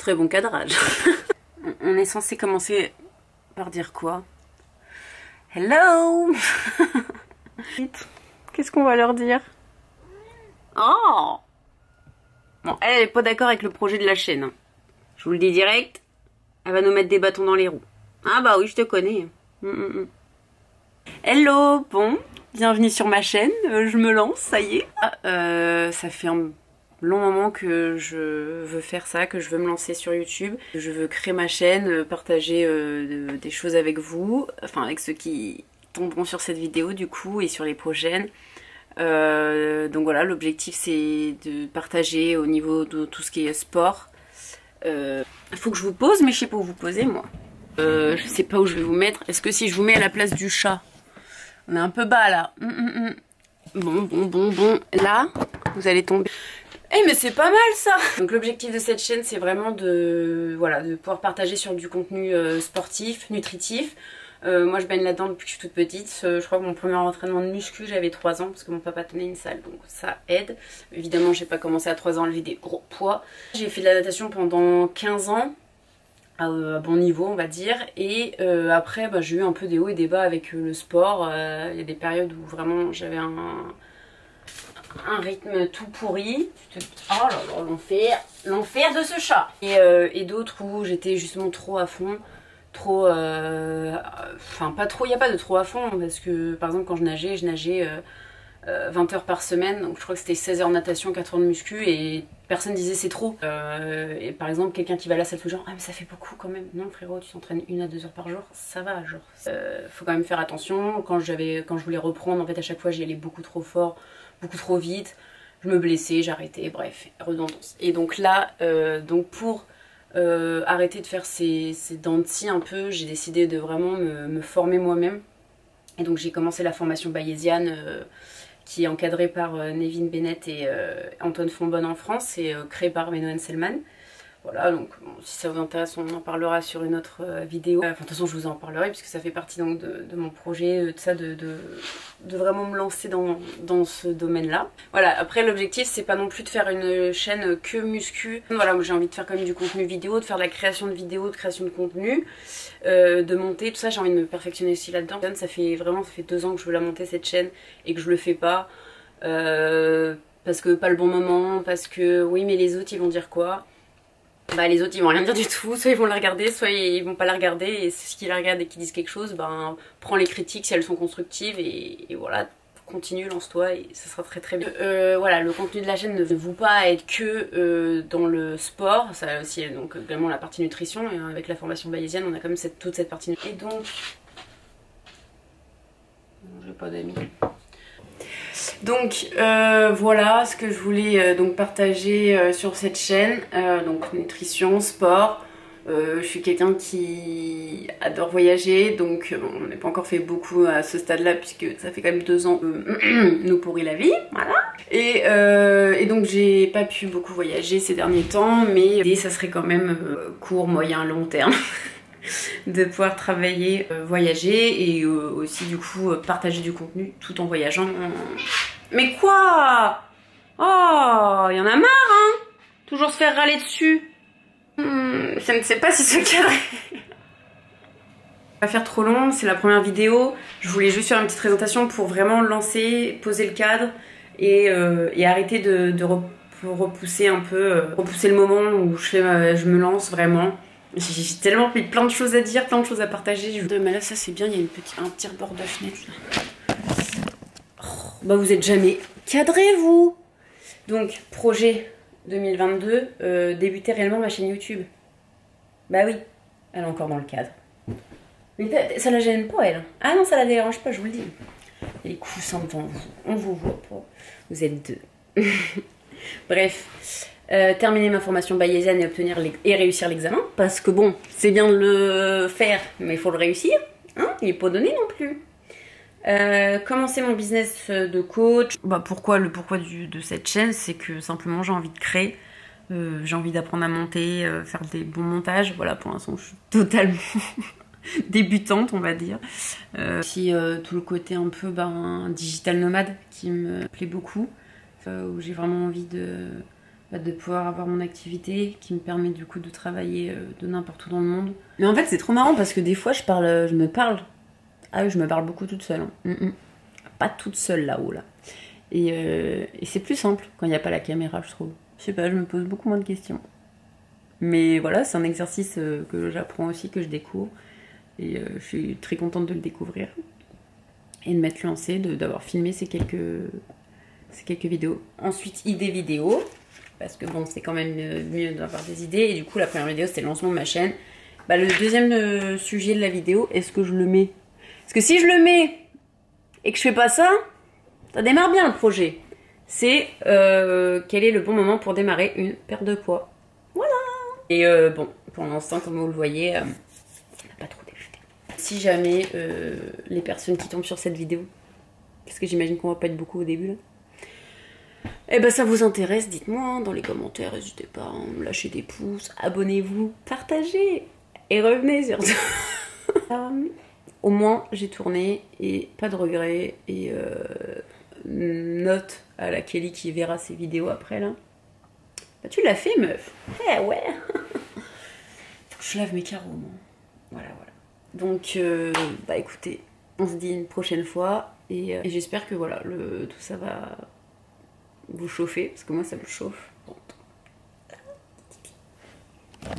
Très bon cadrage. On est censé commencer par dire quoi? Hello. Qu'est-ce qu'on va leur dire? Oh. Bon, elle est pas d'accord avec le projet de la chaîne. Je vous le dis direct, elle va nous mettre des bâtons dans les roues. Ah bah oui, je te connais. Hello, bon, bienvenue sur ma chaîne, je me lance, ça y est. Ça fait un long moment que je veux faire ça, que je veux me lancer sur YouTube. Je veux créer ma chaîne, partager des choses avec vous, enfin avec ceux qui tomberont sur cette vidéo du coup et sur les prochaines. Donc voilà, l'objectif c'est de partager au niveau de tout ce qui est sport. Il faut que je vous pose, mais je sais pas où vous poser moi. Je sais pas où je vais vous mettre. Est-ce que si je vous mets à la place du chat? On est un peu bas là. Bon. Là, vous allez tomber. Eh mais c'est pas mal ça. Donc l'objectif de cette chaîne c'est vraiment de pouvoir partager sur du contenu sportif, nutritif. Moi je baigne là-dedans depuis que je suis toute petite. Je crois que mon premier entraînement de muscu j'avais 3 ans parce que mon papa tenait une salle, donc ça aide. Évidemment j'ai pas commencé à 3 ans à lever des gros poids. J'ai fait de la natation pendant 15 ans. À bon niveau on va dire, et après bah, j'ai eu un peu des hauts et des bas avec le sport. Il y a des périodes où vraiment j'avais un rythme tout pourri. Oh là là, l'enfer de ce chat. Et d'autres où j'étais justement trop à fond, trop enfin pas trop, il n'y a pas de trop à fond parce que par exemple quand je nageais 20 heures par semaine, donc je crois que c'était 16 heures natation, 4 heures de muscu et personne disait c'est trop. Et par exemple quelqu'un qui va à la salle tout genre ah mais ça fait beaucoup quand même. Non frérot, tu t'entraînes 1 à 2 heures par jour, ça va genre. Faut quand même faire attention. Quand je voulais reprendre, en fait à chaque fois j'y allais beaucoup trop fort, beaucoup trop vite. Je me blessais, j'arrêtais, bref, redondance. Et donc là, donc pour arrêter de faire ces dents de scie un peu, j'ai décidé de vraiment me former moi-même. Et donc j'ai commencé la formation bayésienne qui est encadrée par Nevin Bennett et Antoine Fonbonne en France et créée par Benoît Selman. Voilà, donc bon, si ça vous intéresse, on en parlera sur une autre vidéo. Enfin, de toute façon, je vous en parlerai puisque ça fait partie donc de mon projet, de vraiment me lancer dans ce domaine-là. Voilà, après l'objectif, c'est pas non plus de faire une chaîne que muscu. Voilà, moi j'ai envie de faire quand même du contenu vidéo, de faire de la création de vidéos, de création de contenu, de monter, tout ça, j'ai envie de me perfectionner aussi là-dedans. Ça fait 2 ans que je veux la monter cette chaîne et que je le fais pas. Parce que pas le bon moment, parce que oui mais les autres ils vont dire quoi? Bah les autres ils vont rien dire du tout, soit ils vont la regarder, soit ils vont pas la regarder, et ceux qui la regardent et qui disent quelque chose, ben prends les critiques si elles sont constructives et voilà, continue, lance-toi et ça sera très très bien. Voilà, le contenu de la chaîne ne veut pas être que dans le sport, ça aussi donc également la partie nutrition, et avec la formation bayésienne on a quand même toute cette partie nutrition. Et donc, j'ai pas d'amis. Donc voilà ce que je voulais donc partager sur cette chaîne, donc nutrition, sport. Je suis quelqu'un qui adore voyager, donc on n'a pas encore fait beaucoup à ce stade là puisque ça fait quand même 2 ans que nous pourrit la vie, voilà. Et donc j'ai pas pu beaucoup voyager ces derniers temps, mais ça serait quand même court, moyen, long terme. De pouvoir travailler, voyager et aussi du coup partager du contenu tout en voyageant. Mais quoi? Oh, il y en a marre hein. Toujours se faire râler dessus. Je ne sais pas si ce cadre va faire trop long, c'est la première vidéo. Je voulais juste faire une petite présentation pour vraiment lancer, poser le cadre et arrêter de repousser un peu, repousser le moment où je me lance vraiment. J'ai tellement plein de choses à dire, plein de choses à partager. Mais là ça c'est bien, il y a un petit rebord de fenêtre là. Oh, bah vous êtes jamais cadré vous. Donc projet 2022, débuter réellement ma chaîne YouTube. Bah oui, elle est encore dans le cadre. Mais ça la gêne pas elle. Ah non ça la dérange pas, je vous le dis. Il y a les coussins devant vous, on vous voit pas. Vous êtes 2. Bref. Terminer ma formation bayésienne et réussir l'examen, parce que bon, c'est bien de le faire, mais il faut le réussir, hein, il n'est pas donné non plus. Commencer mon business de coach. Bah pourquoi de cette chaîne, c'est que simplement j'ai envie de créer, j'ai envie d'apprendre à monter, faire des bons montages. Voilà, pour l'instant je suis totalement débutante on va dire. Aussi tout le côté un peu digital nomade qui me plaît beaucoup, où j'ai vraiment envie de pouvoir avoir mon activité qui me permet du coup de travailler de n'importe où dans le monde. Mais en fait c'est trop marrant parce que des fois je me parle. Ah oui, je me parle beaucoup toute seule. Pas toute seule là-haut là. Et c'est plus simple quand il n'y a pas la caméra, je trouve. Je sais pas, je me pose beaucoup moins de questions. Mais voilà, c'est un exercice que j'apprends aussi, que je découvre. Et je suis très contente de le découvrir. Et de m'être lancée, d'avoir filmé ces quelques vidéos. Ensuite, idées vidéo. Parce que bon, c'est quand même mieux d'avoir des idées. Et du coup, la première vidéo, c'était le lancement de ma chaîne. Bah, le deuxième sujet de la vidéo, est-ce que je le mets? Parce que si je le mets et que je fais pas ça, ça démarre bien le projet. C'est quel est le bon moment pour démarrer une perte de poids. Voilà. Et bon, pour l'instant, comme vous le voyez, ça n'a pas trop débuté. Si jamais les personnes qui tombent sur cette vidéo, parce que j'imagine qu'on va pas être beaucoup au début là, eh ben ça vous intéresse, dites-moi hein, dans les commentaires, n'hésitez pas à me lâcher des pouces, abonnez-vous, partagez et revenez surtout. Au moins j'ai tourné et pas de regrets et note à la Kelly qui verra ces vidéos après là. Bah, tu l'as fait meuf. Eh ouais. Faut que je lave mes carreaux moi. Voilà. Donc bah écoutez, on se dit une prochaine fois et j'espère que voilà tout ça va vous chauffer parce que moi ça me chauffe.